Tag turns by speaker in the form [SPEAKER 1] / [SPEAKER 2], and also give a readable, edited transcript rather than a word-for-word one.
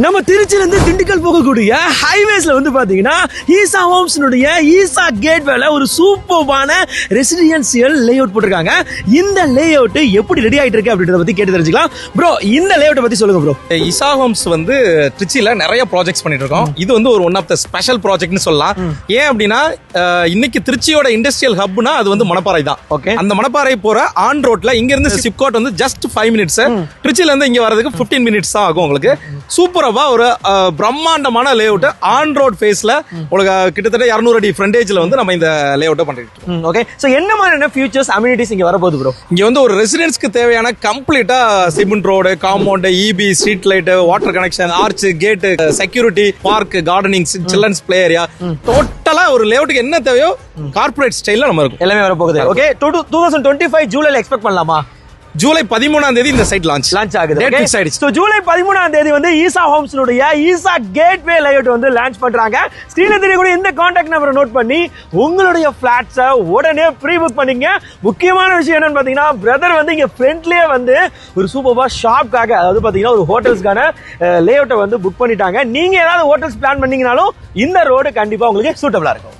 [SPEAKER 1] நம்ம திருச்சியில இருந்து திண்டுக்கல் போகக்கூடிய ஹைவேஸ்ல வந்து பாத்தீங்கன்னா ஈசா ஹோம்ஸ்னுடைய ஈசா கேட்வேல ஒரு சூப்பர்பான ரெசிடென்சியல் லேஅவுட் போட்டிருக்காங்க. இந்த லேஅவுட் எப்படி ரெடி ஆயிட்டு இருக்கு அப்படின்றத பத்தி கேட்டு தெரிஞ்சுக்கலாம். ப்ரோ, இந்த லேஅவுட் பத்தி சொல்லுங்க ப்ரோ.
[SPEAKER 2] ஈசா ஹோம்ஸ் வந்து திருச்சியில நிறைய ப்ராஜெக்ட்ஸ் பண்ணிட்டு இருக்கோம். இது வந்து ஒரு ஒன் ஆஃப் த ஸ்பெஷல் ப்ராஜெக்ட்னு சொல்லலாம். ஏன் அப்படின்னா இன்னைக்கு திருச்சியோட இண்டஸ்ட்ரியல் ஹப்னா அது வந்து மணப்பாறை தான்.
[SPEAKER 1] ஓகே,
[SPEAKER 2] அந்த மணப்பாறை போற ஆன் ரோட்ல இங்க இருந்து சிப்காட் வந்து ஜஸ்ட் 5 மினிட்ஸ், திருச்சியில இருந்து இங்க வரதுக்கு 15 மினிட்ஸ் தான் ஆகும். உங்களுக்கு சூப்பரா ஒரு பிரம்மாண்டமான லேஅவுட் ஆன் ரோட் ஃபேஸ்ல உங்களுக்கு கிட்டத்தட்ட 200 அடி ஃப்ரண்டேஜ்ல வந்து நம்ம இந்த லேஅவுட்டை பண்ணிட்டு இருக்கோம்.
[SPEAKER 1] ஓகே, சோ என்ன மாதிரியான ஃபியூச்சர்ஸ் அம்யூனிட்டிஸ் இங்க வரப்போகுது ப்ரோ?
[SPEAKER 2] இங்க வந்து ஒரு ரெசிடென்ஸ்க்கு தேவையான கம்ப்ளீட்டா cement road, compound, EB, street light, water connection, arch, gate, security, park, gardening, children's play area, டோட்டலா ஒரு லேஅவுட்டுக்கு என்ன தேவையோ கார்ப்பரேட் ஸ்டைல்ல நம்ம இருக்கும்.
[SPEAKER 1] எல்லாமே வரப்போகுது. ஓகே, 2025 ஜூலைல எக்ஸ்பெக்ட் பண்ணலாமா?
[SPEAKER 2] ஜூலை 13ஆம் தேதி இந்த சைட் லான்ச்
[SPEAKER 1] ஆகுது.
[SPEAKER 2] டேட் ஃபிக்ஸ் ஆயிடுச்சு.
[SPEAKER 1] சோ ஜூலை 13ஆம் தேதி வந்து ஈசா ஹோம்ஸ்னுடைய ஈசா கேட்வே லேஅவுட் வந்து லான்ச் பண்றாங்க. ஸ்கிரீன்ல தெரியக்கூடிய இந்த கான்டாக்ட் நம்பரை நோட் பண்ணி உங்களுடைய ஃபிளாட்ஸை உடனே ப்ரீ புக் பண்ணீங்க. முக்கியமான விஷயம் என்னன்னு பாத்தீங்கன்னா, பிரதர் வந்து இங்க ஃப்ரண்ட்லயே வந்து ஒரு சூப்பர்பா ஷாப்காக, அதாவது பாத்தீங்கன்னா ஒரு ஹோட்டல்ஸ்க்கான லேஅவுட்டை வந்து புக் பண்ணிட்டாங்க. நீங்க ஏதாவது ஹோட்டல்ஸ் பிளான் பண்ணீங்கனாலும் இந்த ரோடு கண்டிப்பா உங்களுக்கு சூட்டபிளா இருக்கும்.